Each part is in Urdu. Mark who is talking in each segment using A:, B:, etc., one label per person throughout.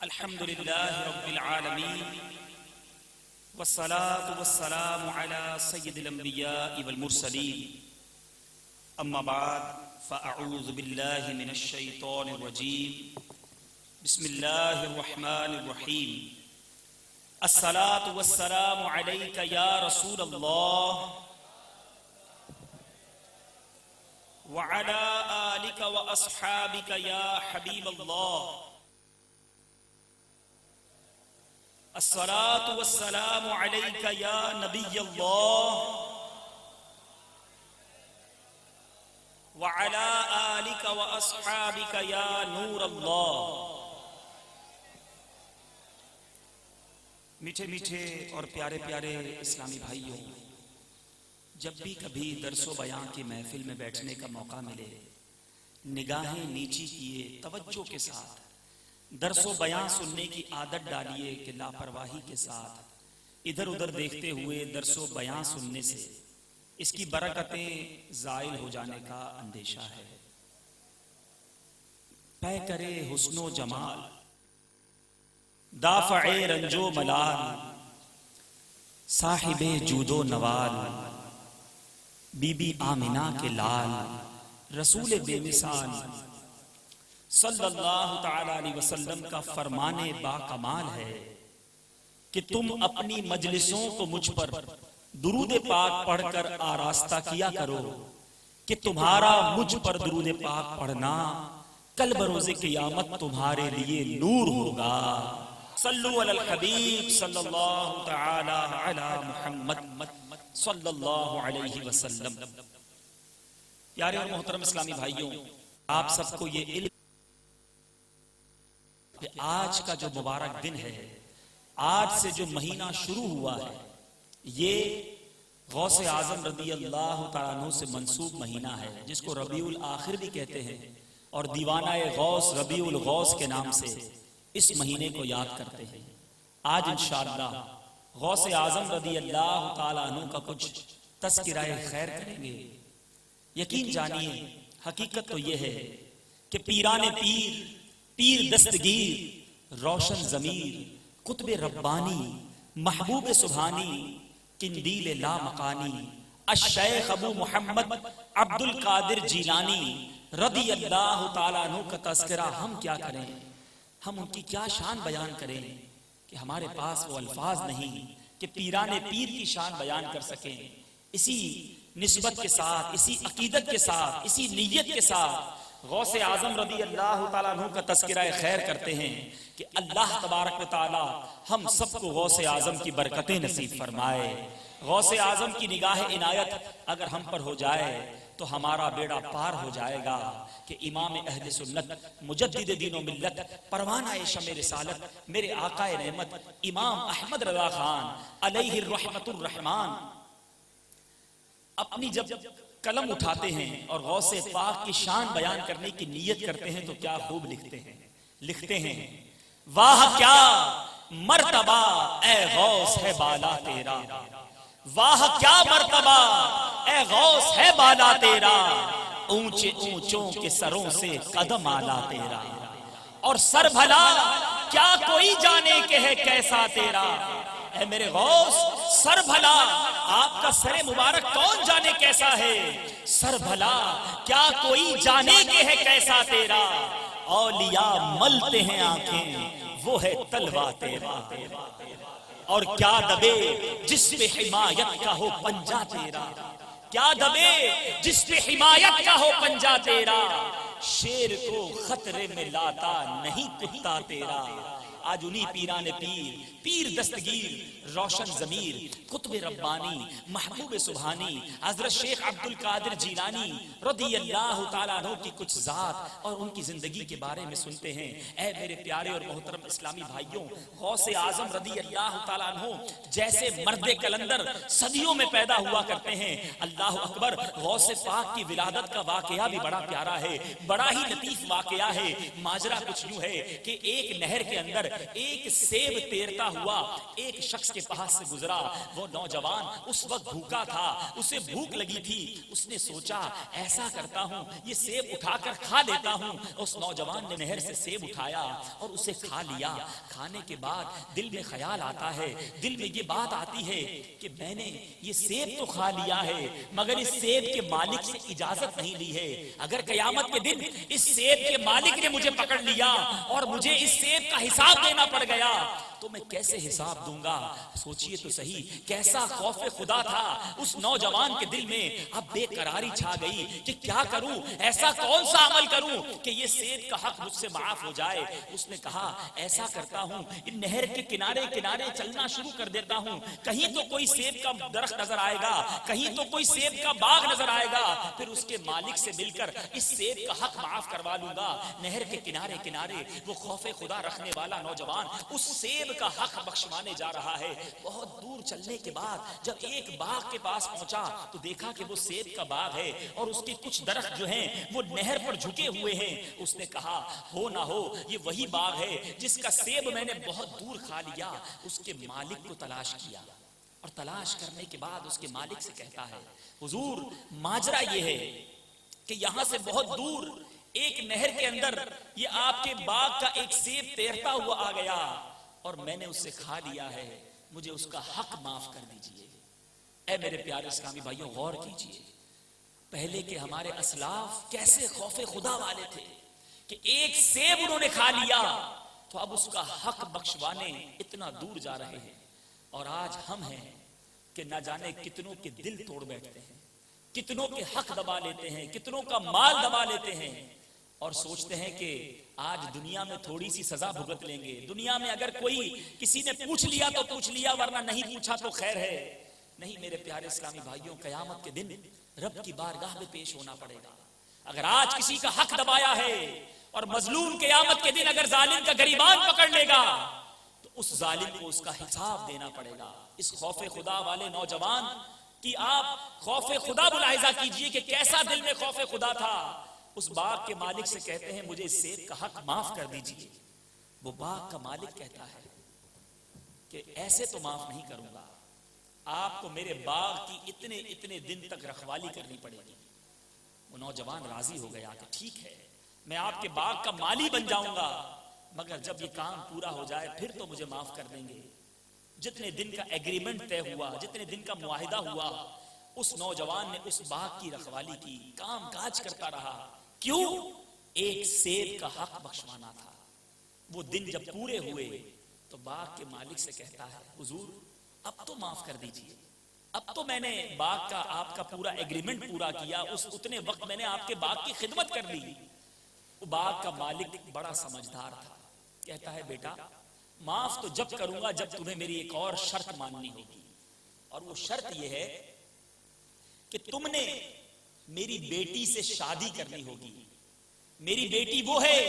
A: الحمد لله رب العالمين والصلاة والسلام على سيد الأنبياء والمرسلين أما بعد فأعوذ بالله من الشيطان الرجيم بسم الله الرحمن الرحيم الصلاة والسلام عليك يا رسول الله وعلى آلك وأصحابك يا حبيب الله الصلاة والسلام عليك يا نبي الله وعلى آلك وأصحابك يا نور الله۔ میٹھے میٹھے اور پیارے پیارے اسلامی بھائیوں، جب بھی کبھی درس و بیان کی محفل میں بیٹھنے کا موقع ملے، نگاہیں نیچی کیے توجہ کے ساتھ درس و بیان سننے کی عادت ڈالیے کہ لاپرواہی کے ساتھ ادھر ادھر دیکھتے ہوئے درس و بیان سننے سے اس کی برکتیں زائل ہو جانے کا اندیشہ ہے۔ پے کرے حسن و جمال دافع رنج و ملال، صاحب جود و نوال، بی بی آمنہ کے لال، رسول بے مثال صلی اللہ تعالی علیہ وسلم کا فرمان با کمال ہے کہ تم اپنی مجلسوں کو مجھ پر درود پاک پڑھ کر آراستہ کیا کرو کہ تمہارا مجھ پر درود پاک پڑھنا کل بروز قیامت تمہارے لیے نور ہوگا۔ صلو علی الحبیب صلی اللہ تعالی علی محمد صلی اللہ علیہ وسلم۔ پیارے اور محترم اسلامی بھائیوں، آپ سب کو یہ علم کہ آج کا جو مبارک دن ہے، آج سے جو مہینہ شروع ہوا ہے، یہ غوث اعظم رضی اللہ تعالیٰ عنہ سے منسوب مہینہ ہے، جس کو ربیع الآخر بھی کہتے ہیں، اور دیوانہ غوث ربیع الغوث کے نام سے اس مہینے کو یاد کرتے ہیں۔ آج انشاءاللہ غوث اعظم رضی اللہ تعالیٰ عنہ کا کچھ تذکرہ خیر کریں گے۔ یقین جانیے، حقیقت تو یہ ہے کہ پیران پیر، پیر دستگیر، روشن ضمیر، قطب ربانی، محبوب سبحانی، قندیل لا مکانی، الشیخ ابو محمد عبد القادر جیلانی رضی اللہ تعالیٰ عنہ کا تذکرہ ہم کیا کریں، ہم ان کی کیا شان بیان کریں کہ ہمارے پاس وہ الفاظ نہیں کہ پیران پیر کی شان بیان کر سکیں۔ اسی نسبت کے ساتھ، اسی عقیدت کے ساتھ، اسی نیت کے ساتھ غوث اعظم رضی اللہ تعالیٰ عنہ کا تذکرہ خیر کرتے ہیں کہ اللہ تبارک و تعالی ہم سب کو غوث اعظم کی برکتیں نصیب فرمائے۔ غوث اعظم کی نگاہ عنایت اگر ہم پر ہو جائے تو ہمارا بیڑا پار ہو جائے گا کہ امام اہل سنت، مجدد دین و ملت، پروانہ شمع رسالت، میرے آقا رحمت امام احمد رضا خان علیہ الرحمت الرحمان اپنی جب قلم اٹھاتے ہیں اور غوث پاک کی شان بیان کرنے کی نیت کرتے ہیں تو کیا خوب لکھتے ہیں، واہ کیا مرتبہ اے غوث ہے بالا تیرا، واہ کیا مرتبہ اے غوث ہے بالا تیرا، اونچے اونچوں کے سروں سے قدم آلا تیرا، اور سر بھلا کیا کوئی جانے کہ ہے کیسا تیرا۔ اے میرے غوث، سر بھلا آپ کا سر مبارک کون جانے کیسا ہے، سر بھلا کیا کوئی جانے کہ ہے کیسا تیرا، اولیاء ملتے ہیں آنکھیں وہ ہے تلوا تیرا، اور کیا دبے جس پہ حمایت کا ہو پنجہ تیرا، کیا دبے جس پہ حمایت کا ہو پنجہ تیرا، شیر کو خطرے میں لاتا نہیں کتا تیرا۔ آج انہی پیران پیر، پیر دستگیر، روشن ضمیر، قطب ربانی، محبوب سبحانی حضرت شیخ عبد القادر جیلانی رضی اللہ تعالیٰ عنہ کی کچھ ذات اور ان کی زندگی کے بارے میں سنتے ہیں۔ اے میرے پیارے اور محترم اسلامی بھائیوں، غوث اعظم رضی اللہ تعالیٰ عنہ جیسے مرد کلندر صدیوں میں پیدا ہوا کرتے ہیں۔ اللہ اکبر، غوث پاک کی ولادت کا واقعہ بھی بڑا پیارا ہے، بڑا ہی لطیف واقعہ ہے۔ ماجرا کچھ یوں ہے کہ ایک نہر کے اندر ایک سیب تیرتا ہوا ایک شخص کے پاس سے گزرا. وہ نوجوان اس وقت بھوکا تھا, اسے بھوک لگی تھی. اس نے سوچا ایسا کرتا ہوں یہ سیب اٹھا کر کھا لیتا ہوں. اس نوجوان نے نہر سے سیب اٹھایا اور اسے کھا لیا. کھانے کے بعد دل میں خیال آتا ہے, دل میں یہ بات آتی ہے کہ میں نے یہ سیب تو کھا لیا ہے مگر اس سیب کے مالک سے اجازت نہیں لی ہے. اگر قیامت کے دن اس سیب کے مالک نے مجھے پکڑ لیا اور مجھے اس سیب کا حساب دینا پڑ گیا تو میں کیسے حساب دوں گا؟ سوچئے تو صحیح کیسا خوف خدا تھا اس نوجوان کے دل میں. اب بے قراری چھا گئی کہ کیا کروں, ایسا کون سا عمل کروں کہ یہ سیب کا حق مجھ سے معاف ہو جائے. اس نے کہا ایسا کرتا ہوں ان نہر کے کنارے کنارے چلنا شروع کر دیتا ہوں, کہیں تو کوئی سیب کا درخت نظر آئے گا, کہیں تو کوئی سیب کا باغ نظر آئے گا, پھر اس کے مالک سے مل کر اس سیب کا حق معاف کروا لوں گا. نہر کے کنارے کنارے وہ خوف خدا رکھنے والا نوجوان اس سیب کا حق بخشوانے جا رہا ہے. بہت دور چلنے کے بعد جب ایک باغ کے پاس پہنچا تو دیکھا کہ وہ سیب کا باغ ہے اور اس کے کچھ درخت جو ہیں وہ نہر پر جھکے ہوئے ہیں. اس نے کہا ہو نہ ہو یہ وہی باغ ہے جس کا سیب میں نے بہت دور کھا لیا. اس کے مالک کو تلاش کیا اور تلاش کرنے کے بعد اس کے مالک سے کہتا ہے حضور ماجرا یہ ہے کہ یہاں سے بہت دور ایک نہر کے اندر یہ آپ کے باغ کا ایک سیب تیرتا ہوا آ گیا اور میں نے اسے کھا لیا ہے, مجھے اس کا حق معاف کر دیجئے. اے میرے پیارے اسلامی بھائیوں غور کیجئے پہلے کے ہمارے اسلاف کیسے خوف خدا والے تھے کہ ایک سیب انہوں نے کھا لیا تو اب اس کا حق بخشوانے اتنا دور جا رہے ہیں. اور آج ہم ہیں کہ نہ جانے کتنوں کے دل توڑ بیٹھتے ہیں, کتنوں کے حق دبا لیتے ہیں, کتنوں کا مال دبا لیتے ہیں اور سوچتے ہیں کہ آج دنیا میں تھوڑی سی سزا بھگت لیں گے. دنیا میں اگر کوئی کسی نے پوچھ لیا تو پوچھ لیا ورنہ نہیں پوچھا تو خیر ہے. نہیں میرے پیارے اسلامی بھائیوں قیامت کے دن رب کی بارگاہ میں پیش ہونا پڑے گا. اگر آج کسی کا حق دبایا ہے اور مظلوم قیامت کے دن اگر ظالم کا گریبان پکڑ لے گا تو اس ظالم کو اس کا حساب دینا پڑے گا. اس خوف خدا والے نوجوان کی آپ خوف خدا ملاحظہ کیجئے کہ کیسا دل میں خوف خدا تھا. اس باغ کے مالک سے کہتے ہیں مجھے اس سیب کا حق معاف کر دیجئے. وہ باغ کا مالک کہتا ہے کہ ایسے تو معاف نہیں کروں گا, آپ کو میرے باغ کی اتنے دن تک رکھوالی کرنی پڑے گی. وہ نوجوان راضی ہو گیا کہ ٹھیک ہے میں آپ کے باغ کا مالی بن جاؤں گا مگر جب یہ کام پورا ہو جائے پھر تو مجھے معاف کر دیں گے. جتنے دن کا ایگریمنٹ طے ہوا, جتنے دن کا معاہدہ ہوا, اس نوجوان نے اس باغ کی رکھوالی کی, کام کاج کرتا رہا. کیوں؟ ایک سیب کا حق بخشوانا تھا. وہ دن جب پورے ہوئے تو باغ کے مالک سے کہتا ہے حضور اب تو معاف کر دیجئے, اب تو میں نے باغ کا آپ کا پورا ایگریمنٹ پورا کیا, اس اتنے وقت میں نے آپ کے باغ کی خدمت کر لی. وہ باغ کا مالک بڑا سمجھدار تھا, کہتا ہے بیٹا معاف تو جب کروں گا جب تمہیں میری ایک اور شرط ماننی ہوگی, اور وہ شرط یہ ہے کہ تم نے میری بیٹی سے شادی کرنی ہوگی. میری بیٹی وہ ہے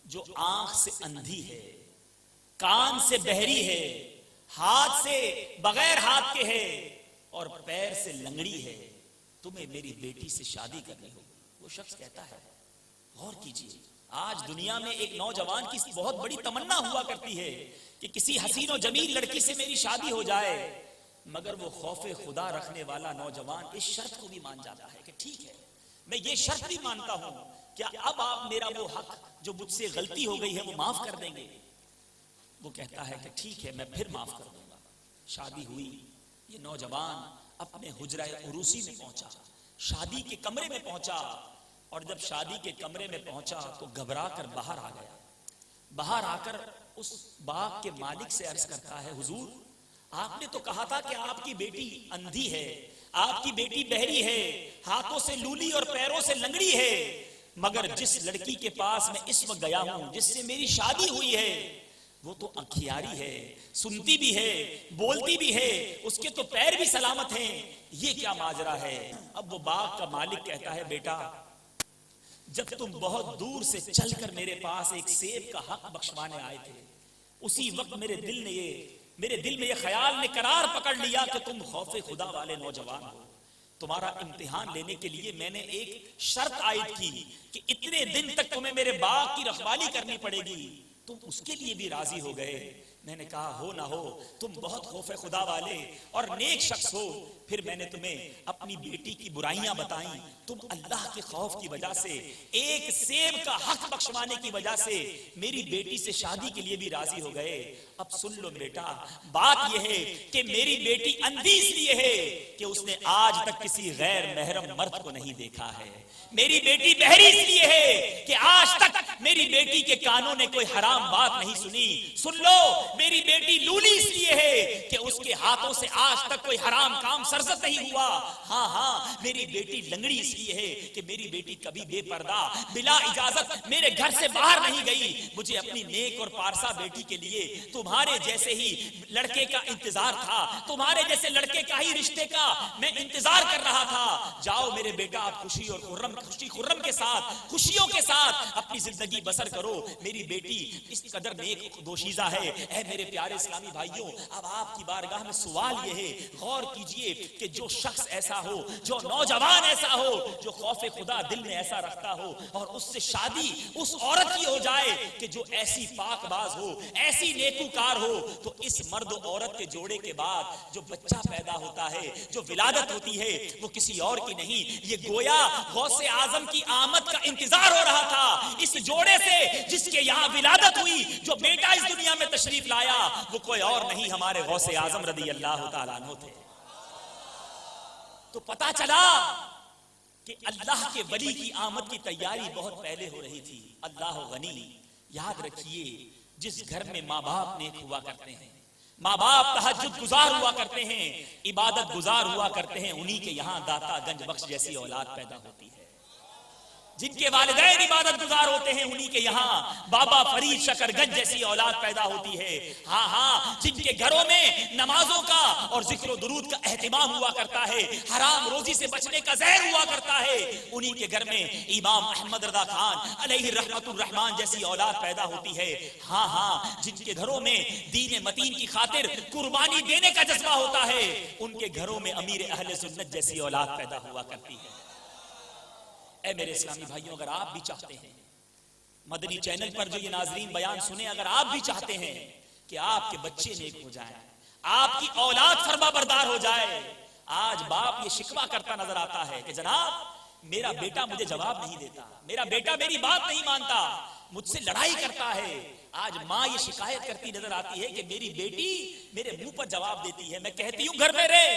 A: جو آنکھ سے اندھی ہے, کان سے بہری ہے, ہاتھ سے بغیر ہاتھ کے ہے اور پیر سے لنگڑی ہے. تمہیں میری بیٹی سے شادی کرنی ہوگی. وہ شخص کہتا ہے غور کیجیے آج دنیا میں ایک نوجوان کی بہت بڑی تمنا ہوا کرتی ہے کہ کسی حسین و جمیل لڑکی سے میری شادی ہو جائے, مگر وہ خوف خدا رکھنے والا نوجوان اس شرط کو بھی مان جاتا ہے کہ ٹھیک ہے میں یہ شرط بھی مانتا ہوں, کیا اب آپ میرا وہ حق جو مجھ سے غلطی ہو گئی ہے وہ معاف کر دیں گے؟ وہ کہتا ہے کہ ٹھیک ہے میں پھر معاف کر دوں گا. شادی ہوئی, یہ نوجوان اپنے حجرہ عروسی میں پہنچا, شادی کے کمرے میں پہنچا, اور جب شادی کے کمرے میں پہنچا تو گھبرا کر باہر آ گیا. باہر آ کر اس باغ کے مالک سے عرض کرتا ہے حضور آپ نے تو کہا تھا کہ آپ کی بیٹی اندھی ہے, آپ کی بیٹی بہری ہے, ہاتھوں سے لولی اور پیروں سے لنگڑی ہے, مگر جس لڑکی کے پاس میں اس وقت گیا ہوں جس سے میری شادی ہوئی ہے وہ تو انکھیاری ہے, سنتی بھی ہے, بولتی بھی ہے, اس کے تو پیر بھی سلامت ہیں, یہ کیا ماجرا ہے؟ اب وہ باغ کا مالک کہتا ہے بیٹا جب تم بہت دور سے چل کر میرے پاس ایک سیب کا حق بخشوانے آئے تھے اسی وقت میرے دل میں یہ خیال نے قرار پکڑ لیا کہ تم خوف خدا والے نوجوان ہو. تمہارا امتحان لینے کے لیے میں نے ایک شرط عائد کی کہ اتنے دن تک تمہیں میرے باغ کی رکھوالی کرنی پڑے گی. تم اس کے لیے بھی راضی ہو گئے. میں نے کہا ہو نہ ہو تم بہت خوف خدا والے اور نیک شخص ہو, پھر میں نے تمہیں اپنی بیٹی کی برائیاں بتائیں, تم اللہ کے خوف کی وجہ سے, ایک سیب کا حق بخشوانے کی وجہ سے میری بیٹی سے شادی کے لیے بھی راضی ہو گئے. اب سن لو بیٹا, بات یہ ہے کہ میری بیٹی اندھی اس لیے ہے کہ اس نے آج تک کسی غیر محرم مرد کو نہیں دیکھا ہے. میری بیٹی بہری اس لیے ہے کہ آج تک میری بیٹی کے کانوں نے کوئی حرام بات نہیں سنی. سن لو, میری بیٹی لولی اس لیے ہے کہ اس کے ہاتھوں سے آج تک کوئی حرام کام سرزد نہیں ہوا. ہاں, میری بیٹی لنگڑی اس لیے ہے کہ میری بیٹی کبھی بے پردہ بلا اجازت میرے گھر سے باہر نہیں گئی. مجھے اپنی نیک اور پارسا بیٹی کے لیے تمہارے جیسے ہی لڑکے کا انتظار تھا, تمہارے جیسے لڑکے کا ہی رشتے کا میں انتظار کر رہا تھا. جاؤ میرے بیٹا, آپ خوشی اور خوشی خرم کے ساتھ, خوشیوں کے ساتھ اپنی زندگی بسر کرو. میری بیٹی اس قدر نیک دوشیزہ ہے. اے میرے پیارے اسلامی بھائیوں, اب آپ کی بارگاہ میں سوال یہ ہے, غور کیجئے کہ جو شخص ایسا ہو, جو نوجوان ایسا ہو, جو خوف خدا دل میں ایسا رکھتا ہو, اور اس سے شادی اس عورت کی ہو جائے کہ جو ایسی پاک باز ہو, ایسی نیکوکار ہو, تو اس مرد و عورت کے جوڑے کے بعد جو بچہ پیدا ہوتا ہے, جو ولادت ہوتی ہے, وہ کسی اور کی نہیں, یہ گویا غوث اعظم کی آمد کا انتظار ہو رہا تھا. اس جوڑے سے جس کے یہاں ولادت ہوئی, جو بیٹا اس دنیا میں تشریف لایا, وہ کوئی اور نہیں, ہمارے غوث اعظم رضی اللہ تعالیٰ عنہ تھے. تو پتا چلا کہ اللہ کے ولی کی آمد کی تیاری بہت پہلے ہو رہی تھی. اللہ غنی. یاد رکھیے, جس گھر میں ماں باپ نیک ہوا کرتے ہیں, ماں باپ تہجد گزار ہوا کرتے ہیں, عبادت گزار ہوا کرتے ہیں, انہی کے یہاں داتا گنج بخش جیسی اولاد پیدا ہوتی ہے. جن کے والدین عبادت گزار ہوتے ہیں, انہی کے یہاں بابا فرید شکر گنج جیسی اولاد پیدا ہوتی ہے. ہاں, جن کے گھروں میں نمازوں کا اور ذکر و درود کا اہتمام ہوا کرتا ہے, حرام روزی سے بچنے کا زہر ہوا کرتا ہے, انہی کے گھر میں امام احمد رضا خان علیہ رحمت الرحمان جیسی اولاد پیدا ہوتی ہے. ہاں, جن کے گھروں میں دین متین کی خاطر قربانی دینے کا جذبہ ہوتا ہے, ان کے گھروں میں امیر اہل سنت جیسی اولاد پیدا ہوا کرتی ہے. اے میرے اسلامی بھائیوں, اگر آپ بھی چاہتے ہیں مدنی چینل پر جو یہ ناظرین بیان سنیں, اگر آپ بھی چاہتے ہیں کہ آپ کے بچے نیک ہو جائیں, آپ کی اولاد فرما بردار ہو جائے, آج باپ یہ شکوہ کرتا نظر آتا ہے کہ جناب میرا بیٹا مجھے جواب نہیں دیتا, میرا بیٹا میری بات نہیں مانتا, مجھ سے لڑائی کرتا ہے. آج ماں یہ شکایت کرتی نظر آتی ہے کہ میری بیٹی میرے منہ پر جواب دیتی ہے, میں کہتی ہوں گھر میں رہے,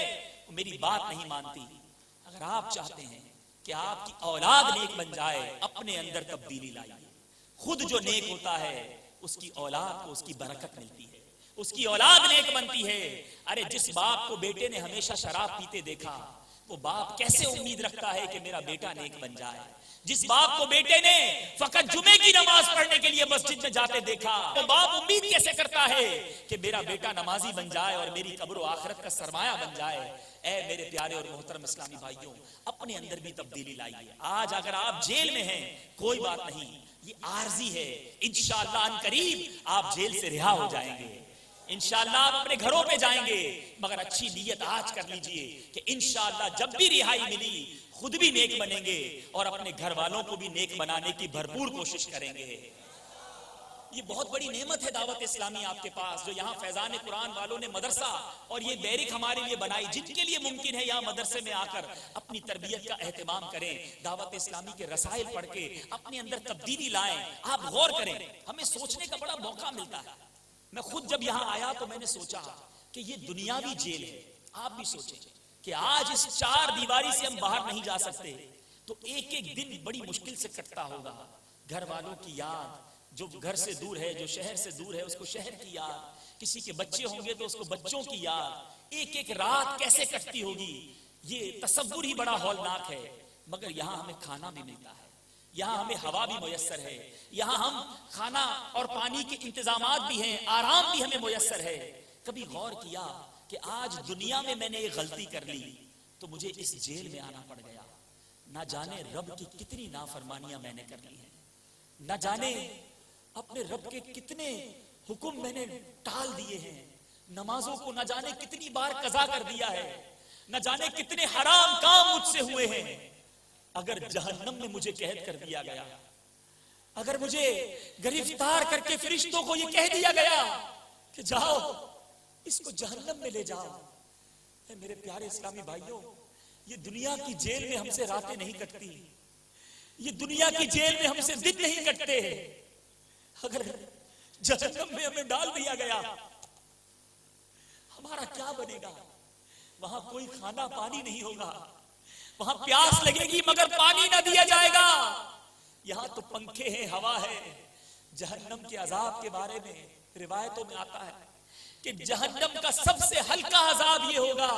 A: میری بات نہیں مانتی. اگر آپ چاہتے ہیں کہ آپ کی اولاد نیک بن جائے, اپنے اندر تبدیلی لائیے. خود جو نیک ہوتا ہے اس کی اولاد کو اس کی برکت ملتی ہے, اس کی اولاد نیک بنتی ہے. ارے جس باپ کو بیٹے نے ہمیشہ شراب پیتے دیکھا, وہ باپ کیسے امید رکھتا ہے کہ میرا بیٹا نیک بن جائے؟ جس باپ کو بیٹے نے فقط جمعے کی نماز پڑھنے کے لیے مسجد میں جاتے دیکھا, وہ باپ امید کیسے کرتا ہے کہ میرا بیٹا نمازی بن جائے اور میری قبر و آخرت کا سرمایہ بن جائے؟ اے میرے پیارے اور محترم اسلامی بھائیوں, اپنے اندر بھی تبدیلی لائیے. آج اگر آپ جیل میں ہیں کوئی بات نہیں, یہ عارضی ہے, انشاءاللہ ان قریب آپ جیل سے رہا ہو جائیں گے, انشاءاللہ آپ اپنے گھروں پہ جائیں گے. مگر اچھی نیت آج کر لیجئے کہ انشاءاللہ جب بھی رہائی ملی خود بھی نیک بنیں گے اور اپنے گھر والوں کو بھی نیک بنانے کی بھرپور کوشش کریں گے. یہ بہت بڑی نعمت ہے دعوت اسلامی آپ کے پاس, جو یہاں فیضان قرآن والوں نے مدرسہ اور یہ بیرک ہمارے لیے بنائی, جن کے لیے ممکن ہے یہاں مدرسے میں آ کر اپنی تربیت کا اہتمام کریں, دعوت اسلامی کے رسائل پڑھ کے اپنے اندر تبدیلی لائیں. آپ غور کریں, ہمیں سوچنے کا بڑا موقع ملتا ہے. میں خود جب یہاں آیا تو میں نے سوچا کہ یہ دنیاوی جیل ہے. آپ بھی سوچیں کہ آج اس چار دیواری سے ہم باہر نہیں جا سکتے, تو ایک ایک دن بڑی مشکل سے کٹتا ہوگا. گھر والوں کی یاد, جو گھر سے دور ہے, جو شہر سے دور ہے, اس کو شہر کی یاد, کسی کے بچے ہوں گے تو اس کو بچوں کی یاد, ایک ایک رات کیسے کٹتی ہوگی, یہ تصور ہی بڑا ہولناک ہے. مگر یہاں ہمیں کھانا بھی ملتا ہے, یہاں ہمیں ہوا بھی میسر ہے, یہاں ہم کھانا اور پانی کے انتظامات بھی ہیں, آرام بھی ہمیں میسر ہے. کبھی غور کیا کہ آج دنیا میں نے ایک غلطی کر لی تو مجھے اس جیل میں آنا پڑ گیا. نہ جانے رب کی کتنی نافرمانیاں میں نے کر لی ہیں, نہ جانے اپنے رب کے کتنے حکم میں نے ٹال دیے ہیں, نمازوں کو نہ جانے کتنی بار قضا کر دیا ہے, نہ جانے کتنے حرام کام مجھ سے ہوئے ہیں. اگر جہنم میں مجھے قید کر دیا گیا اگر مجھے گرفتار کر کے فرشتوں کو یہ کہہ دیا گیا کہ جاؤ اس کو جہنم میں لے جاؤ، اے میرے پیارے اسلامی بھائیوں، یہ دنیا کی جیل میں ہم سے راتیں نہیں کٹتی، یہ دنیا کی جیل میں ہم سے دن نہیں کٹتے، اگر جہنم میں ہمیں ڈال دیا گیا ہمارا کیا بنے گا؟ وہاں کوئی کھانا پانی نہیں ہوگا، وہاں پیاس لگے گی مگر پانی نہ دیا جائے گا، یہاں تو پنکھے ہیں، ہوا ہے۔ جہنم کے عذاب کے بارے میں روایتوں میں آتا ہے کہ جہنم کا سب سے ہلکا عذاب یہ ہوگا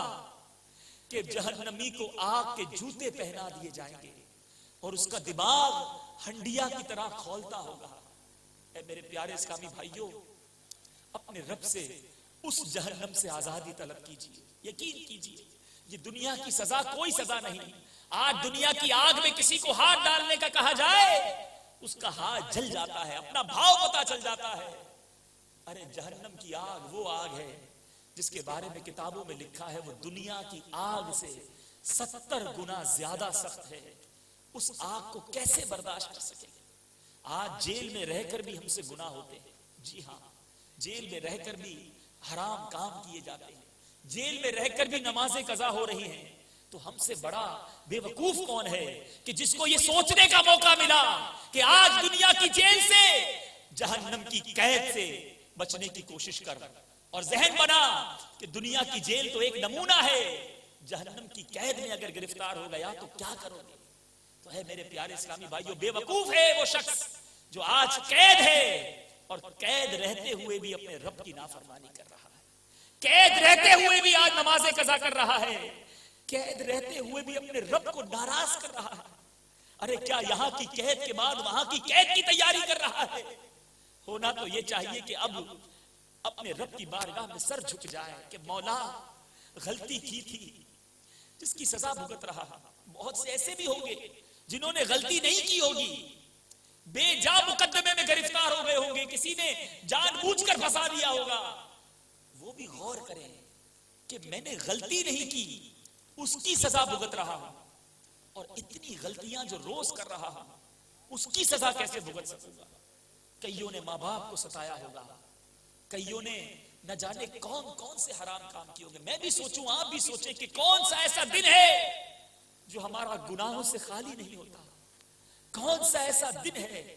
A: کہ جہنمی کو آگ کے جوتے پہنا دیے جائیں گے اور اس کا دماغ ہنڈیا کی طرح کھولتا ہوگا۔ اے میرے پیارے اسلامی بھائیوں، اپنے رب سے اس جہنم سے آزادی طلب کیجیے، یقین کیجیے یہ دنیا کی سزا کوئی سزا نہیں۔ آج دنیا کی آگ میں کسی کو ہاتھ ڈالنے کا کہا جائے اس کا ہاتھ جل جاتا ہے، اپنا بھاؤ پتا چل جاتا ہے۔ ارے جہنم کی آگ وہ آگ ہے جس کے بارے میں کتابوں میں لکھا ہے وہ دنیا کی آگ سے 70 گنا زیادہ سخت ہے۔ اس آگ کو کیسے برداشت کر سکیں؟ آج جیل میں رہ کر بھی ہم سے گناہ ہوتے ہیں، جی ہاں، جیل میں رہ کر بھی حرام کام کیے جاتے ہیں، جیل میں رہ کر بھی نمازیں قضا ہو رہی ہیں، تو ہم سے بڑا بے وقوف کون ہے کہ جس کو یہ سوچنے کا موقع ملا کہ آج دنیا کی جیل سے، جہنم کی قید سے بچنے کی کوشش کر، اور ذہن بنا کہ دنیا کی جیل تو ایک نمونہ ہے، جہنم کی قید میں اگر گرفتار ہو گیا تو کیا کرو گے؟ تو ہے میرے پیارے اسلامی بھائیوں، بے وقوف ہے وہ شخص جو آج قید ہے اور قید رہتے ہوئے بھی اپنے رب کی نافرمانی کر رہا ہے، قید رہتے ہوئے بھی آج نمازیں قضا کر رہا ہے، قید رہتے ہوئے بھی اپنے رب کو ناراض کر رہا ہے۔ ارے کیا یہاں کی قید کے بعد وہاں کی قید کی تیاری کر رہا ہے؟ ہونا تو یہ چاہیے کہ اب اپنے رب کی بارگاہ میں سر جھک جائے کہ مولا غلطی کی تھی، جس کی سزا بھگت رہا۔ بہت سے ایسے بھی ہوں گے جنہوں نے غلطی نہیں کی ہوگی، بے جا مقدمے میں گرفتار ہو گئے ہوں گے، کسی نے جان بوجھ کر پھنسا دیا ہوگا، وہ بھی غور کریں کہ میں نے غلطی نہیں کی، اس کی سزا بھگت رہا ہوں، اور اتنی غلطیاں جو روز کر رہا ہوں اس کی سزا کیسے بھگت سکوں گا؟ کئیوں نے ماں باپ کو ستایا ہوگا، کئیوں نے نہ جانے کون کون سے حرام کام کیے ہوں گے۔ میں بھی سوچوں، آپ بھی سوچیں کہ کون سا ایسا دن ہے جو ہمارا گناہوں سے خالی نہیں ہوتا، کون سا ایسا دن ہے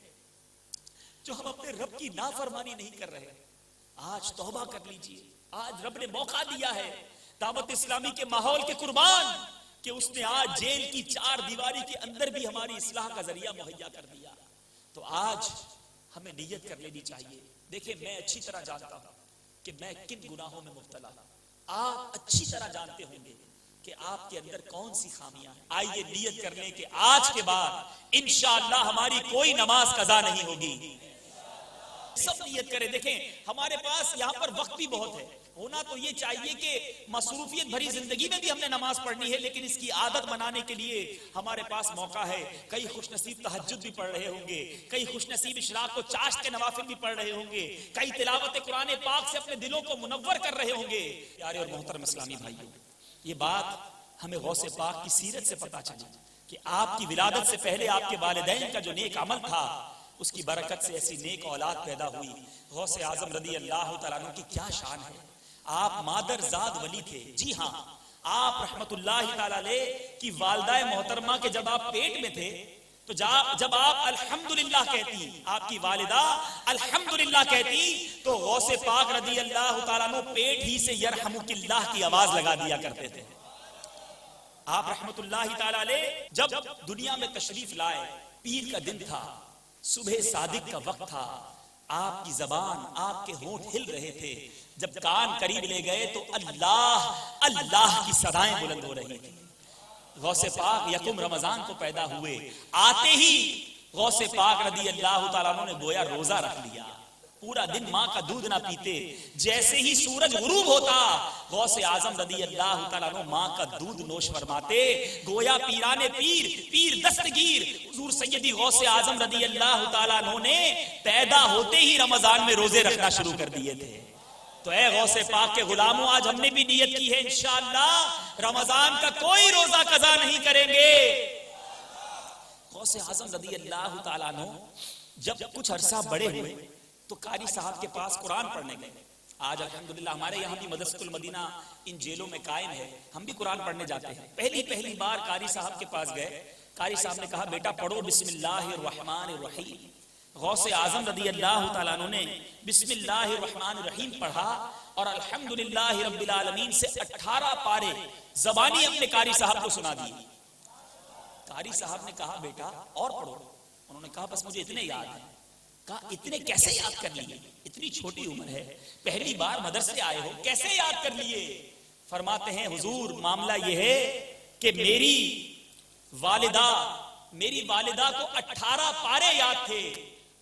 A: جو ہم اپنے رب کی نافرمانی نہیں کر رہے۔ آج توبہ کر لیجئے، آج رب نے موقع دیا ہے دعوت اسلامی کے ماحول کے قربان کہ اس نے آج جیل کی 4 دیواری کے اندر بھی ہماری اصلاح کا ذریعہ مہیا کر دیا۔ تو آج ہمیں نیت کر لینی چاہیے۔ دیکھیں، میں اچھی طرح جانتا ہوں کہ میں کن گناہوں میں مبتلا ہوں، آپ اچھی طرح جانتے ہوں گے کہ آپ کے اندر کون سی خامیاں ہیں۔ آئیے نیت کر لیں کہ آج کے بعد انشاءاللہ ہماری کوئی نماز قضا نہیں ہوگی۔ سب نیت کریں۔ دیکھیں، ہمارے پاس یہاں پر وقت بھی بہت ہے، ہونا تو یہ چاہیے کہ مصروفیت بھری زندگی میں بھی ہم نے نماز پڑھنی ہے، لیکن اس کی عادت بنانے کے لیے ہمارے پاس موقع ہے۔ کئی خوش نصیب تہجد بھی پڑھ رہے ہوں گے، کئی خوش نصیب اشراق کو چاشت کے نوافل بھی پڑھ رہے ہوں گے، کئی تلاوت قرآن پاک سے اپنے دلوں کو منور کر رہے ہوں گے۔ پیارے اور محترم اسلامی بھائیوں، یہ بات ہمیں غوث پاک کی سیرت سے پتہ چلی کہ آپ کی ولادت سے پہلے آپ کے والدین کا جو نیک عمل تھا اس کی برکت سے ایسی نیک اولاد پیدا ہوئی۔ غوث اعظم رضی اللہ تعالیٰ عنہ کی کیا شان ہے، آپ مادر زاد ولی تھے۔ جی ہاں، آپ رحمت اللہ تعالیٰ علیہ کی والدہ محترمہ کے جب آپ پیٹ میں تھے تو جب آپ الحمدللہ کہتی، آپ کی والدہ الحمدللہ کہتی تو غوث پاک رضی اللہ تعالیٰ عنہ پیٹ ہی سے یرحمک اللہ کی آواز لگا دیا کرتے تھے۔ آپ رحمت اللہ تعالیٰ علیہ جب دنیا میں تشریف لائے، پیر کا دن تھا، صبح صادق کا وقت تھا، آپ کی زبان، آپ کے ہونٹ ہل رہے تھے، جب کان قریب لے گئے تو اللہ اللہ کی صدائیں بلند ہو رہی تھی۔ غوث پاک یکم رمضان کو پیدا ہوئے، آتے ہی غوث پاک رضی اللہ تعالیٰ عنہ نے گویا روزہ رکھ لیا، پورا دن ماں کا دودھ نہ پیتے۔ جیسے ہی سورج غروب ہوتا غوث اعظم رضی اللہ تعالیٰ عنہ ماں کا دودھ نوش فرماتے، گویا پیران پیر دستگیر حضور سیدی غوث اعظم رضی اللہ تعالیٰ عنہ نے پیدا ہوتے ہی رمضان میں روزے رکھنا شروع کر دیے تھے۔ تو اے غوث پاک کے غلاموں، آج ہم نے بھی نیت کی ہے انشاءاللہ رمضان کا کوئی روزہ قضا نہیں کریں گے۔ غوث اعظم رضی اللہ تعالیٰ عنہ جب کچھ عرصہ بڑے ہوئے تو قاری صاحب کے پاس قرآن پڑھنے گئے. آج الحمدللہ ہمارے یہاں بھی مدرسۃ المدینہ ان جیلوں میں قائم ہے, ہم بھی قرآن پڑھنے جاتے ہیں. پہلی بار قاری صاحب کے پاس گئے, قاری صاحب نے کہا بیٹا پڑھو بسم اللہ الرحمن الرحیم. غوث اعظم رضی اللہ تعالیٰ عنہ نے بسم اللہ الرحمن الرحیم پڑھا اور الحمدللہ رب العالمین سے 18 پارے زبانی اپنے قاری صاحب کو سنا دیے. قاری صاحب نے کہا بیٹا اور پڑھو. انہوں نے کہا بس مجھے اتنے یاد ہیں. کہا اتنے کیسے یاد کر لیے, اتنی چھوٹی عمر ہے, پہلی بار مدرسے آئے ہو, کیسے یاد کر لیے؟ فرماتے ہیں حضور معاملہ یہ ہے کہ میری والدہ کو 18 پارے یاد تھے.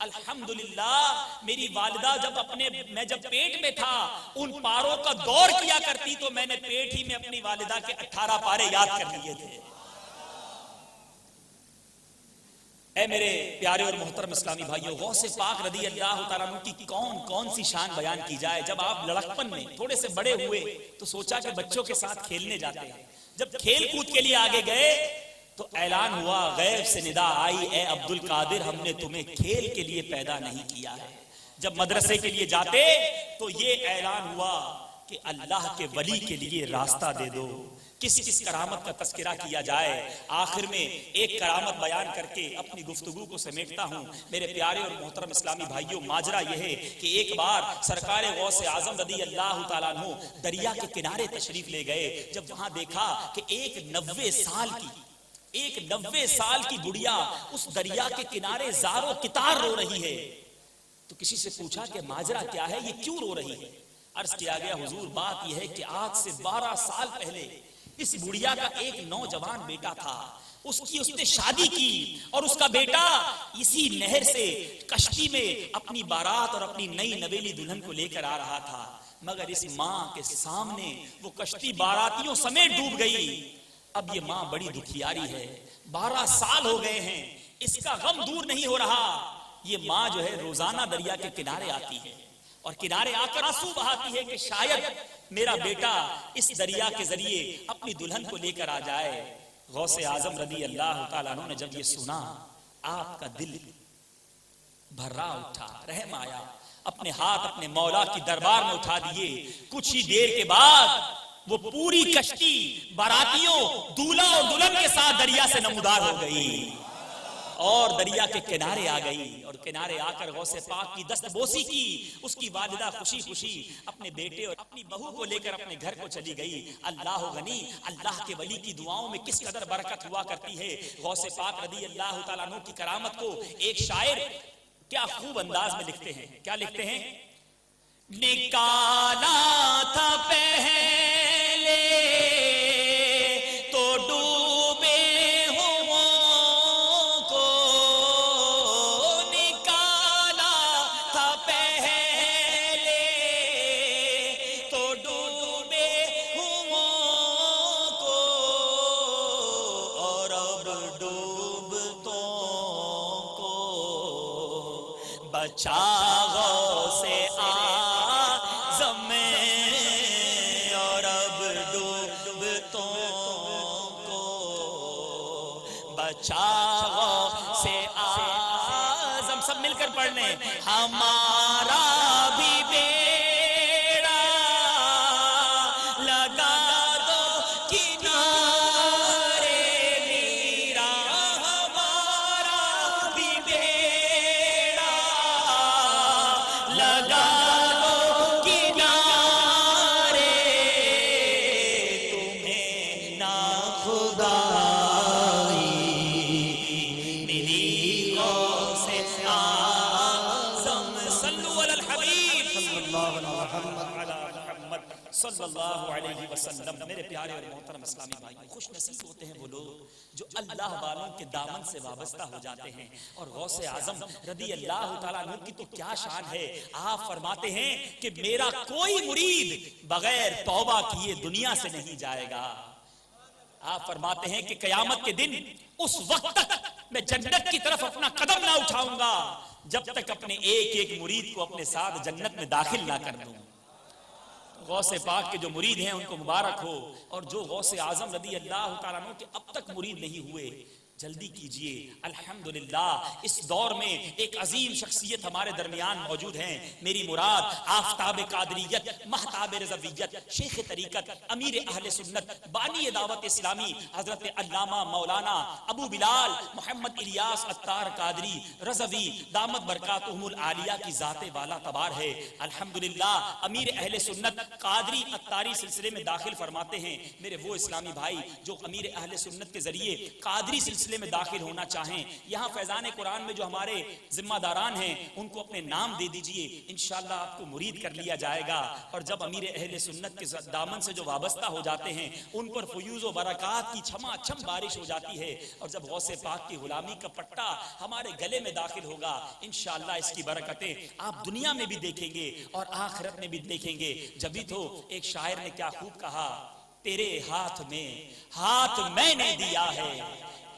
A: الحمدللہ میری والدہ میں جب پیٹ میں تھا ان پاروں کا دور کیا کرتی تو میں نے پیٹ ہی میں اپنی والدہ کے 18 پارے یاد کر لیے تھے. اے میرے پیارے اور محترم اسلامی بھائیوں, غوث پاک رضی اللہ تعالیٰ عنہ کی کون سی شان بیان کی جائے. جب آپ لڑکپن میں تھوڑے سے بڑے ہوئے تو سوچا کہ بچوں کے ساتھ کھیلنے جاتے ہیں. جب کھیل کود کے لیے آگے گئے تو اعلان ہوا, غیب سے ندا آئی, اے عبد القادر ہم نے تمہیں کھیل کے لیے پیدا نہیں کیا ہے. جب مدرسے کے لیے جاتے تو یہ اعلان ہوا کہ اللہ کے ولی کے لیے راستہ دے دو. کس کرامت کا تذکرہ کیا جائے. آخر میں ایک کرامت بیان کر کے اپنی گفتگو کو سمیٹتا ہوں. میرے پیارے اور محترم اسلامی بھائیوں, ماجرا یہ ہے کہ ایک بار سرکار غوث اعظم رضی اللہ تعالیٰ عنہ دریا کے کنارے تشریف لے گئے. جب وہاں دیکھا کہ ایک 90 سال کی بڑھیا اس دریا کے کنارے زار و کتار رو رہی ہے تو کسی سے پوچھا کہ ماجرا کیا ہے, یہ کیوں رو رہی ہے؟ عرض کیا گیا حضور بات یہ ہے کہ آج سے 12 سال پہلے اس بڑھیا کا ایک نوجوان بیٹا تھا. اس نے شادی کی اور اس کا بیٹا اسی نہر سے کشتی میں اپنی بارات اور اپنی نئی نویلی دلہن کو لے کر آ رہا تھا, مگر اس ماں کے سامنے وہ کشتی باراتیوں سمیت ڈوب گئی. اب یہ ماں بڑی دکھیاری ہے, 12 سال ہو گئے ہیں, اس کا غم دور نہیں ہو رہا. یہ ماں جو ہے روزانہ دریا کے کنارے آتی ہے اور کنارے آ کر آنسو بہاتی ہے کہ شاید میرا بیٹا اس دریا کے ذریعے اپنی دلہن کو لے کر آ جائے. غوث اعظم رضی اللہ تعالیٰ عنہ نے جب یہ سنا آپ کا دل بھرا اٹھا, رحم آیا, اپنے ہاتھ اپنے مولا کی دربار میں اٹھا دیے. کچھ ہی دیر کے بعد وہ پوری کشتی باراتیوں دولہا اور دلہن کے ساتھ دریا سے نمودار ہو گئی اور دریا کے کنارے آ گئی. اور کنارے آ کر غوث پاک کی دست بوسی کی. اس کی والدہ خوشی خوشی اپنے بیٹے اور اپنی بہو کو لے کر اپنے گھر کو چلی گئی. اللہ غنی, اللہ کے ولی کی دعاؤں میں کس قدر برکت ہوا کرتی ہے. غوث پاک رضی اللہ تعالیٰ عنہ کی کرامت کو ایک شاعر کیا خوب انداز میں لکھتے ہیں. کیا لکھتے ہیں؟ نکالا تھا پہلے تو ڈوبے بچا غوث اعظم اور اب ڈوبتوں کو بچا غوث اعظم. سب مل کر پڑھنے. ہمارا بھی بیڑا لگا دو کنارے میرا, ہمارا بھی بیڑا لگا دو کنارے, تمہیں نا خدائی ملی غوث اعظم. صلو علی الحبیب صلی اللہ علیہ وسلم. میرے پیارے اور محترم اسلامی بھائی, خوش نصیب ہوتے ہیں وہ لوگ جو اللہ والوں کے دامن سے وابستہ ہو جاتے ہیں. اور غوث اعظم رضی اللہ تعالیٰ عنہ کی تو کیا شان ہے. آپ فرماتے ہیں کہ میرا کوئی مرید بغیر توبہ کیے دنیا سے نہیں جائے گا. آپ فرماتے ہیں کہ قیامت کے دن اس وقت تک میں جنت کی طرف اپنا قدم نہ اٹھاؤں گا جب تک اپنے ایک مرید کو اپنے ساتھ جنت میں داخل نہ کر دوں. غوث پاک کے جو مرید ہیں ان کو مبارک ہو, اور جو غوث اعظم رضی اللہ تعالیٰ عنہ کے اب تک مرید نہیں ہوئے جلدی کیجئے. الحمدللہ اس دور میں ایک عظیم شخصیت ہمارے درمیان موجود ہیں. میری مراد آفتاب قادریت، مہتاب رضویت، شیخ طریقت، امیر اہل سنت، بانی دعوت اسلامی حضرت علامہ مولانا ابو بلال محمد الیاس عطار قادری رضوی دامت برکاتہم العالیہ کی ذات والا تبار ہے. الحمدللہ امیر اہل سنت قادری عطاری سلسلے میں داخل فرماتے ہیں. میرے وہ اسلامی بھائی جو امیر اہل سنت کے ذریعے قادری سلسلے میں داخل ہونا چاہیں، یہاں فیضان قرآن میں جو ہمارے ذمہ داران ہیں ان کو اپنے نام دے دیجئے، انشاءاللہ آپ کو مرید کر لیا جائے گا. اور جب امیر اہل سنت کے دامن سے جو وابستہ ہو جاتے ہیں ان پر فیوز و برکات کی چھما چھم بارش ہو جاتی ہے. اور جب غوث پاک کی غلامی کا پٹا ہمارے گلے میں داخل ہوگا، انشاءاللہ اس کی برکتیں آپ دنیا میں بھی دیکھیں گے اور آخرت میں بھی دیکھیں گے. جبھی تو ایک شاعر نے کیا خوب کہا، تیرے ہاتھ میں ہاتھ میں نے دیا ہے،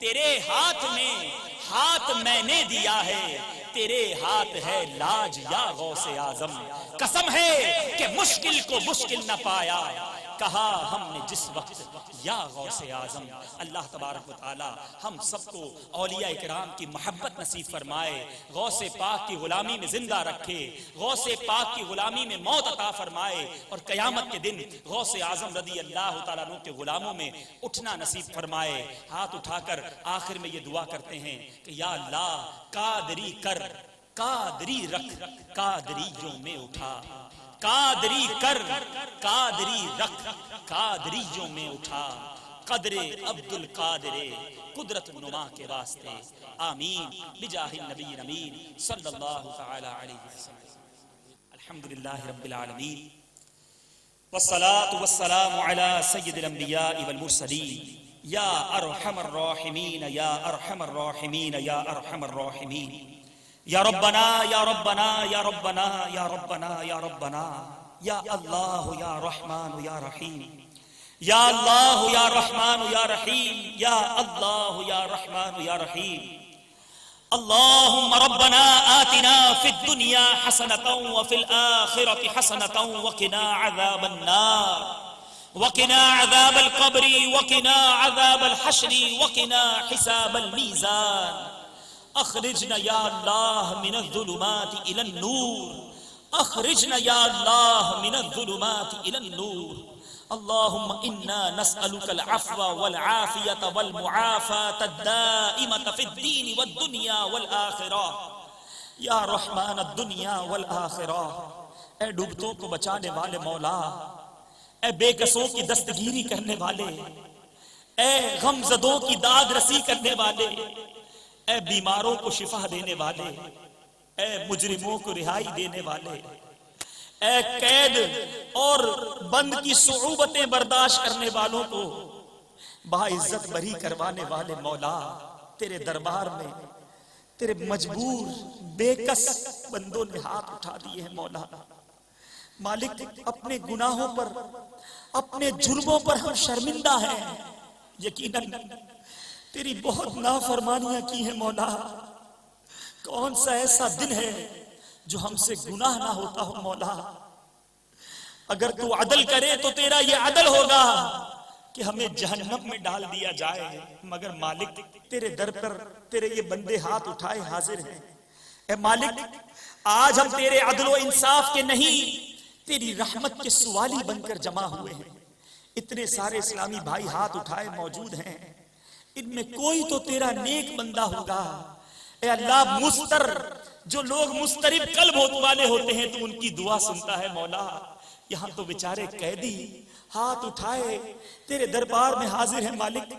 A: تیرے ہاتھ میں ہاتھ میں نے دیا ہے، تیرے ہاتھ ہے لاج یا غوث اعظم. قسم ہے کہ مشکل کو مشکل نہ پایا، کہا ہم نے جس وقت یا غوث اعظم. اللہ تبارک و تعالی ہم سب کو اولیاء کرام کی محبت نصیب فرمائے، غوث پاک کی غلامی میں زندہ رکھے، غوث پاک کی غلامی میں موت عطا فرمائے، اور قیامت کے دن غوث اعظم رضی اللہ تعالیٰ عنہ کے غلاموں میں اٹھنا نصیب فرمائے. ہاتھ اٹھا کر آخر میں یہ دعا کرتے ہیں کہ یا اللہ قادری کر، قادری رکھ، قادریوں میں اٹھا، قادری کر، قادری رکھ، قادریوں میں اٹھا، قدر عبد القادر قدرت نما کے واسطے. آمین بجاہ النبی امین صلی اللہ تعالی علیہ وسلم. الحمدللہ رب العالمین والصلاة والسلام علی سید الانبیاء والمرسلین. یا ارحم الراحمین یا ارحم الراحمین یا ارحم الراحمین. یا ربنا یا ربنا یا ربنا یا ربنا یا ربنا یا اللہ یا رحمان یا رحیم، یا اللہ یا رحمان یا رحیم، یا اللہ یا رحمان یا رحیم. اللہم ربنا آتنا فی الدنیا حسنة وفی الآخرة حسنة وقنا عذاب النار، وقنا عذاب القبر، وقنا عذاب الحشر، وقنا حساب المیزان. اخرجنا یا اللہ من الظلمات الى النور، اخرجنا یا اللہ من الظلمات الى النور. اللہم انا نسألک العفو والعافیة والمعافاة الدائمة فی الدین والدنیا والآخرہ. یا رحمان الدنیا والآخرہ. اے ڈوبتوں کو بچانے والے مولا، اے بے کسوں کی دستگیری کرنے والے، اے غم زدوں کی داد رسی کرنے والے، اے بیماروں کو شفا دینے والے، اے مجرموں کو رہائی دینے والے، اے قید اور بند کی صعوبتیں برداشت کرنے والوں کو باعزت بری کروانے والے مولا، تیرے دربار میں تیرے مجبور بے کس بندوں نے ہاتھ اٹھا دیے ہیں مولا. مالک اپنے گناہوں پر، اپنے جرموں پر ہم شرمندہ ہیں. یقیناً تیری بہت نافرمانیاں کی ہیں مولا. کون سا ایسا دن ہے جو ہم سے گناہ نہ ہوتا ہو مولا. اگر تو عدل کرے تو تیرا یہ عدل ہوگا کہ ہمیں جہنم میں ڈال دیا جائے، مگر مالک تیرے در پر تیرے یہ بندے ہاتھ اٹھائے حاضر ہیں. اے مالک آج ہم تیرے عدل و انصاف کے نہیں، تیری رحمت کے سوالی بن کر جمع ہوئے ہیں. اتنے سارے اسلامی بھائی ہاتھ اٹھائے موجود ہیں، ان میں کوئی تو تیرا نیک بندہ ہوگا. اے اللہ مستر جو لوگ مسترب قلب والے ہوتے ہیں تو ان کی دعا سنتا ہے مولا. یہاں تو بیچارے قیدی ہاتھ اٹھائے تیرے دربار میں حاضر ہیں مالک.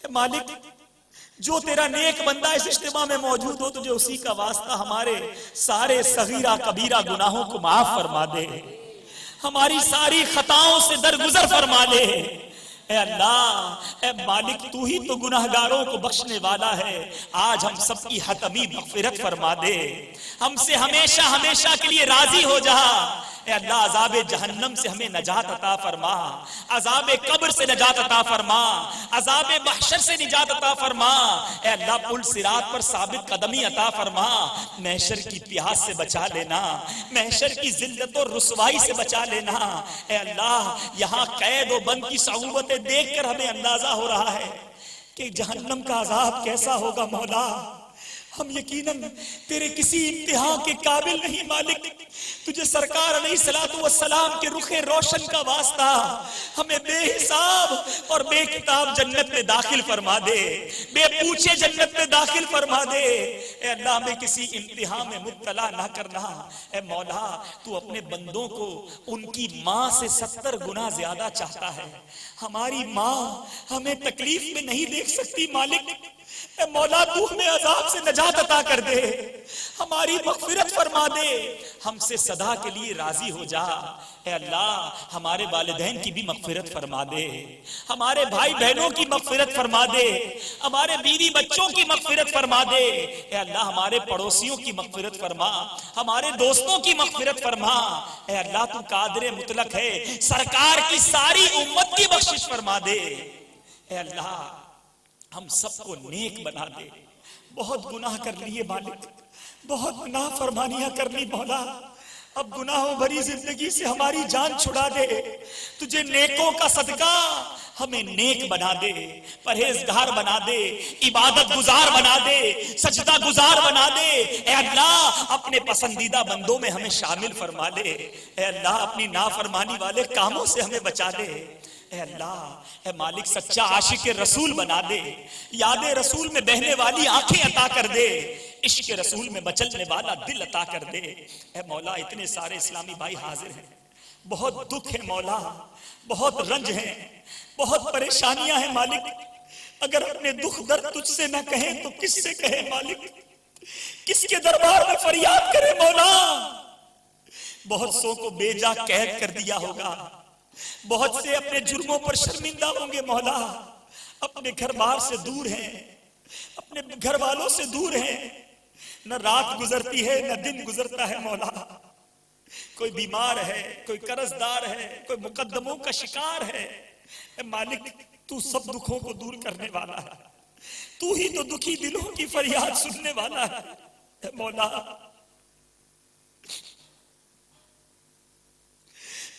A: اے مالک جو تیرا نیک بندہ اس اجتماع میں موجود ہو، تجھے اسی کا واسطہ ہمارے سارے صغیرہ کبیرہ گناہوں کو معاف فرما دے، ہماری ساری خطاؤں سے درگزر فرما لے. اے اللہ، اے مالک تو ہی تو گناہگاروں کو بخشنے والا ہے. آج ہم سب کی حتمی مغفرت فرما دے، ہم سے ہمیشہ ہمیشہ کے لیے راضی ہو جا. اے اللہ عذاب جہنم سے ہمیں نجات عطا فرما، عذاب قبر سے نجات عطا فرما، عذاب محشر سے نجات عطا فرما. اے اللہ پل صراط پر ثابت قدمی عطا فرما. محشر کی پیاس سے بچا لینا، محشر کی ذلت اور رسوائی سے بچا لینا. اے اللہ یہاں قید و بند کی صعوبتیں دیکھ کر ہمیں اندازہ ہو رہا ہے کہ جہنم کا عذاب کیسا ہوگا مولا، ہم یقیناً تیرے کسی امتحان کے قابل نہیں مالک. تجھے سرکار علیہ الصلوۃ والسلام کے رخ روشن کا واسطہ ہمیں بے حساب اور بے کتاب جنت میں داخل فرما دے، بے پوچھے جنت میں داخل فرما دے. اے اللہ ہمیں کسی امتحان میں مبتلا نہ کرنا. اے مولا تو اپنے بندوں کو ان کی ماں سے 70 گنا زیادہ چاہتا ہے. ہماری ماں ہمیں تکلیف میں نہیں دیکھ سکتی مالک. اے مولا تو ہمیں عذاب سے نجات عطا کر دے، ہماری مغفرت فرما دے، ہم سے صدا کے لیے راضی ہو جا. اے اللہ ہمارے والدین کی بھی مغفرت فرما دے، ہمارے بھائی بہنوں کی مغفرت فرما دے، ہمارے بیوی بچوں کی مغفرت فرما دے. اے اللہ ہمارے پڑوسیوں کی مغفرت فرما، ہمارے دوستوں کی مغفرت فرما. اے اللہ تو قادر مطلق ہے، سرکار کی ساری امت کی بخشش فرما دے. اے اللہ ہم سب کو نیک بنا دے. بہت گناہ کر لیے مالک، بہت نافرمانیاں کر لی مولا. اب گناہوں بھری زندگی سے ہماری جان چھڑا دے. تجھے نیکوں کا صدقہ ہمیں نیک بنا دے، پرہیزگار بنا دے، عبادت گزار بنا دے، سجدہ گزار بنا دے. اے اللہ اپنے پسندیدہ بندوں میں ہمیں شامل فرما دے. اے اللہ اپنی نافرمانی والے کاموں سے ہمیں بچا دے. اے اللہ اے مالک سچا عاشق رسول بنا دے، یاد رسول میں بہنے والی آنکھیں عطا کر دے، عشق رسول میں مچلنے والا دل عطا کر دے. اے مولا اتنے سارے اسلامی بھائی حاضر ہیں، بہت دکھ ہے مولا، بہت رنج ہے، بہت پریشانیاں ہیں مالک. اگر اپنے دکھ درد تجھ سے نہ کہیں تو کس سے کہیں مالک، کس کے دربار میں فریاد کرے مولا. بہت سو کو بے جا قید کر دیا ہوگا، بہت سے اپنے جرموں پر شرمندہ ہوں گے مولا، اپنے گھر بار سے دور ہیں، اپنے گھر والوں سے دور ہیں، نہ رات گزرتی ہے نہ دن گزرتا ہے مولا. کوئی بیمار ہے، کوئی قرض دار ہے، کوئی مقدموں کا شکار ہے. اے مالک تو سب دکھوں کو دور کرنے والا ہے، تو ہی تو دکھی دلوں کی فریاد سننے والا ہے. اے مولا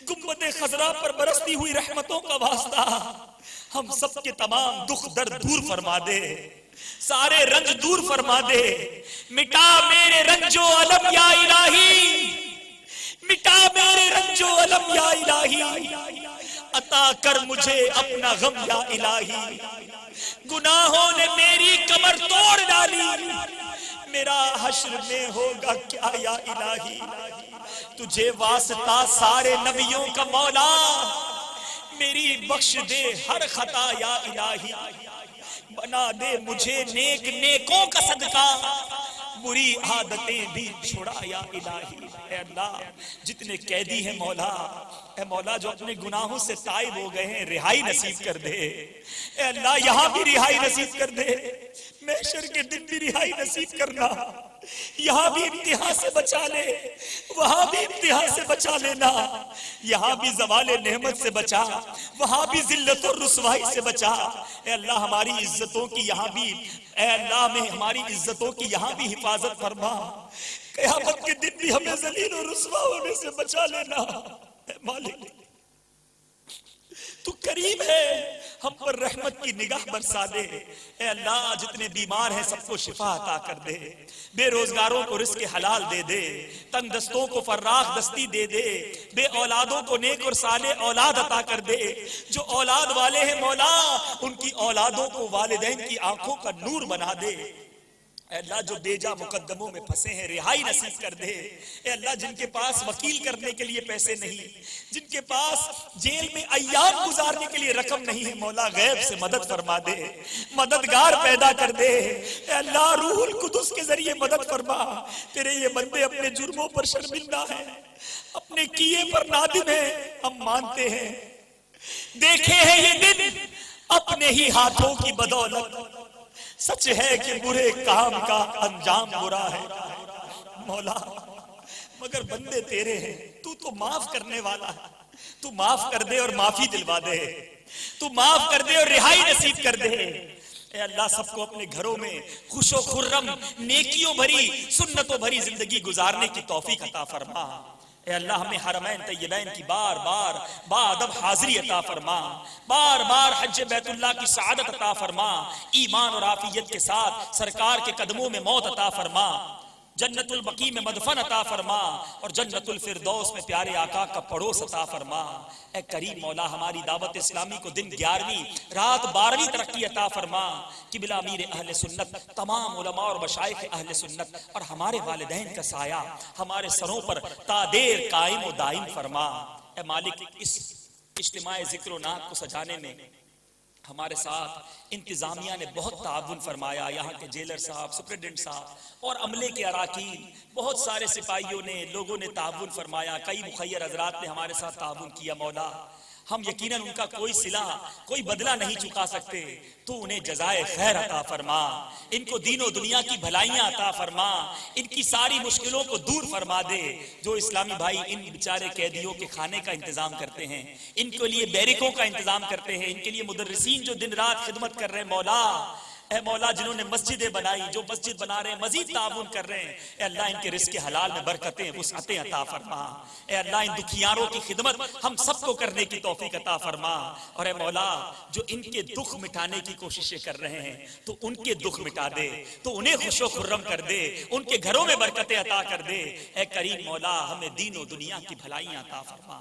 A: گنبد خضرا پر برستی ہوئی رحمتوں کا واسطہ ہم سب کے تمام دکھ درد دور فرما دے، سارے رنج دور فرما دے. مٹا میرے رنج و علم یا الہی، مٹا میرے رنج و علم یا الہی، عطا کر مجھے اپنا غم یا الہی. گناہوں نے میری کمر توڑ ڈالی، میرا حشر میں ہوگا کیا یا الہی. تجھے واسطہ سارے نبیوں کا مولا، میری بخش دے ہر خطا یا الہی. بنا دے مجھے نیک نیکوں کا صدقہ، بری عادتیں بھی چھڑا یا الہی. اے اللہ جتنے قیدی ہیں مولا، اے مولا جو اپنے گناہوں سے تائب ہو گئے ہیں رہائی نصیب کر دے. اے اللہ یہاں بھی رہائی نصیب کر دے، محشر کے دن بھی رہائی نصیب کرنا. یہاں بھی امتحان سے بچا لے، وہاں بھی امتحان سے بچا لینا. یہاں بھی زوال نعمت سے بچا، وہاں بھی ذلت اور رسوائی سے بچا. اے اللہ ہماری عزتوں کی یہاں بھی، اے اللہ میں ہماری عزتوں کی یہاں بھی حفاظت فرما. قیامت کے دن بھی ہمیں ذلیل اور رسوا ہونے سے بچا لینا. اے مالک تو کریم ہے، ہم پر رحمت کی نگاہ برسا دے. اے اللہ جتنے بیمار ہیں سب کو شفا عطا کر دے، بے روزگاروں کو رزق حلال دے دے، تنگ دستوں کو فراخ دستی دے دے، بے اولادوں کو نیک اور صالح اولاد عطا کر دے. جو اولاد والے ہیں مولا ان کی اولادوں کو والدین کی آنکھوں کا نور بنا دے. اے اللہ جو بے جا مقدموں میں پھنسے ہیں رہائی نصیب کر دے. اے اللہ جن کے پاس وکیل کرنے کے لیے پیسے نہیں، جن کے پاس جیل میں ایام گزارنے کے لیے رقم نہیں ہے، مولا غیب سے مدد فرما دے، مددگار پیدا کر دے. اے اللہ روح القدس کے ذریعے مدد فرما. تیرے یہ بندے اپنے جرموں پر شرمندہ ہیں، اپنے کیے پر نادم ہیں، ہم مانتے ہیں. دیکھے ہیں یہ دن اپنے ہی ہاتھوں کی بدولت، سچ ہے کہ برے کام کا انجام برا ہے. مولا مگر بندے تیرے ہیں، تو معاف کرنے والا ہے. تو معاف کر دے اور معافی دلوا دے، تو معاف کر دے اور رہائی نصیب کر دے. اے اللہ سب کو اپنے گھروں میں خوش و خرم نیکیوں بھری سنتوں بھری زندگی گزارنے کی توفیق عطا فرما. اے اللہ ہمیں حرمین طیبین کی بار بار بادب حاضری عطا فرما، بار بار حج بیت اللہ کی سعادت عطا فرما، ایمان اور عافیت کے ساتھ سرکار کے قدموں میں موت عطا فرما، جنت البقیع میں مدفن عطا فرما، اور جنت الفردوس میں پیارے آقا کا پڑوس عطا فرما۔ اے کریم مولا ہماری دعوت اسلامی کو دن 11ویں رات 12ویں ترقی عطا فرما، قبلہ امیر اہل سنت، تمام علماء اور مشائخ اہل سنت اور ہمارے والدین کا سایہ ہمارے سروں پر تا دیر قائم و دائم فرما۔ اے مالک اس اجتماع ذکر و نعت کو سجانے میں ہمارے ساتھ انتظامیہ نے بہت تعاون فرمایا، یہاں کے جیلر صاحب، سپرنٹینڈنٹ صاحب اور عملے کے اراکین، بہت سارے سپاہیوں نے، لوگوں نے تعاون فرمایا، کئی مخیر حضرات نے ہمارے ساتھ تعاون کیا۔ مولا ہم یقیناً ان کا کوئی صلہ، کوئی بدلہ نہیں چکا سکتے، تو انہیں جزائے خیر عطا فرما، ان کو دین و دنیا کی بھلائیاں عطا فرما، ان کی ساری مشکلوں کو دور فرما دے۔ جو اسلامی بھائی ان بیچارے قیدیوں کے کھانے کا انتظام کرتے ہیں، ان کے لیے بیرکوں کا انتظام کرتے ہیں، ان کے لیے مدرسین جو دن رات خدمت کر رہے ہیں، مولا اے مولا جنہوں نے مسجدیں بنائی، جو مسجد بنا رہے ہیں، مزید تعاون کر رہے ہیں، اے اللہ ان کے رزق حلال میں برکتیں وسعتیں عطا فرما۔ اے اللہ ان دکھیاروں کی خدمت ہم سب کو کرنے کی توفیق عطا فرما، اور اے مولا جو ان کے دکھ مٹانے کی کوششیں کر رہے ہیں تو ان کے دکھ مٹا دے، تو انہیں خوش و خرم کر دے، ان کے گھروں میں برکتیں عطا کر دے۔ اے کریم مولا ہمیں دین و دنیا کی بھلائیاں عطا فرما۔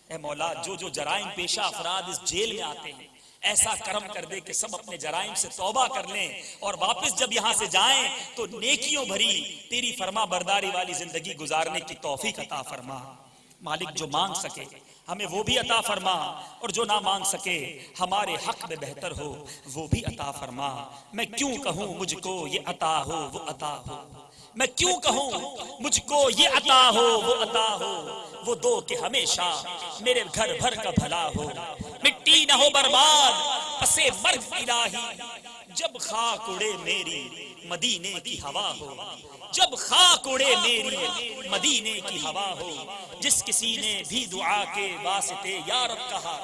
A: اے مولا جو جرائم پیشہ افراد اس جیل میں آتے ہیں، ایسا کرم کر دے کہ سب اپنے جرائم سے توبہ کر لیں، اور واپس جب یہاں سے جائیں تو نیکیوں بھری تیری فرما برداری والی زندگی گزارنے کی توفیق عطا فرما۔ مالک جو مانگ سکے ہمیں وہ بھی عطا فرما، اور جو نہ مانگ سکے ہمارے حق میں بہتر ہو وہ بھی عطا فرما۔ میں کیوں کہوں مجھ کو یہ عطا ہو وہ عطا ہو، میں کیوں کہوں مجھ کو یہ عطا ہو وہ عطا ہو، وہ دو کہ ہمیشہ میرے گھر بھر کا بھلا ہو، مٹی نہ ہو برباد پسے مرگ الہی، جب خاک اڑے میری مدینے کی ہوا ہو، جب خاک اڑے میری مدینے کی ہوا ہو۔ جس کسی نے بھی دعا کے واسطے یا رب کہا،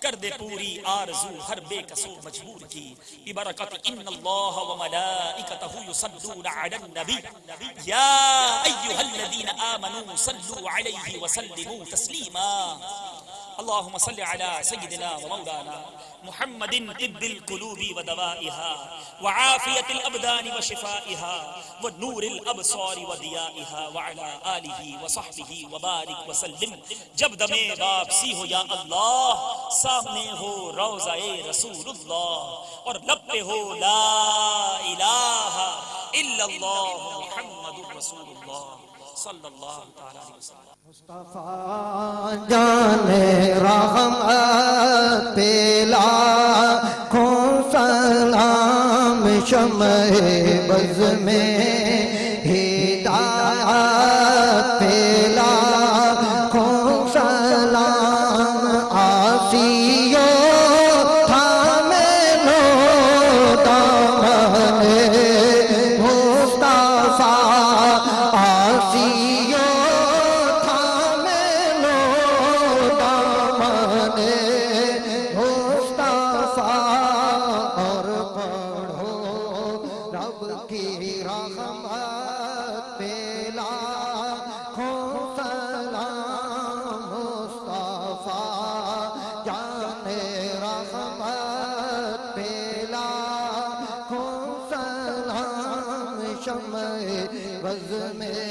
A: کر دے پوری آرزو ہر بے کسو مجبور کی، ببرکت ان اللہ و ملائکتہ یصلون علی النبی یا ایھا الذین آمنوا صلوا علیہ وسلموا تسلیما۔ اللهم صل على سيدنا ومولانا محمد طب القلوب ودوائها وعافية الأبدان وشفائها ونور الأبصار وضيائها وعلى آله وصحبه وبارك وسلم۔ جب دم واپسی ہو یا اللہ، سامنے ہو روضہ رسول اللہ، اور لب پہ ہو لا الہ الا اللہ محمد رسول اللہ صلی اللہ تعالی علیہ وسلم۔
B: مصطفیٰ جان رحمت پہ لاکھوں سلام، شمع بز میں ہدایت پہ لاکھوں سلام، آسیو تھامے لو دامن مصطفیٰ، آسیو بز میں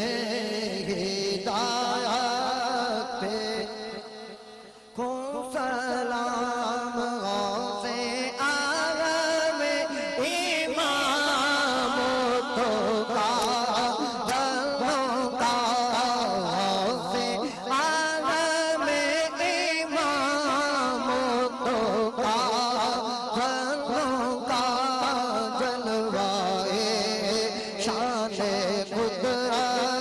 B: ہدایت پہ کو سلام، غوث اعظم امام تو کا غوث اعظم امام تو کا جلوائے شان قدرت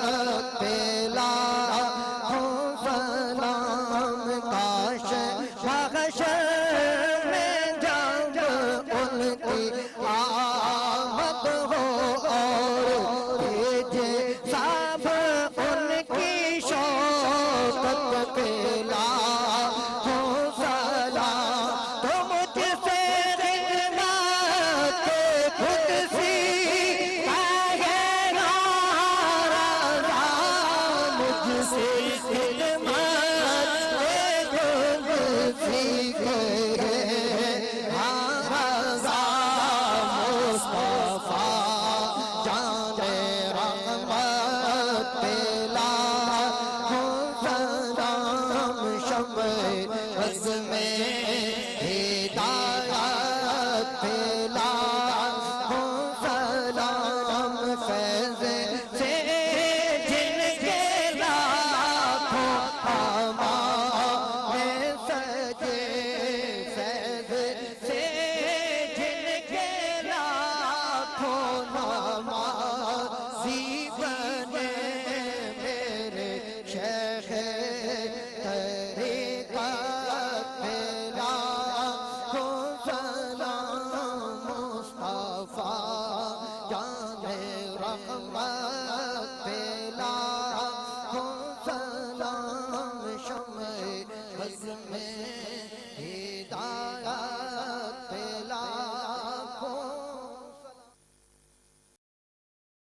B: ہم بس میں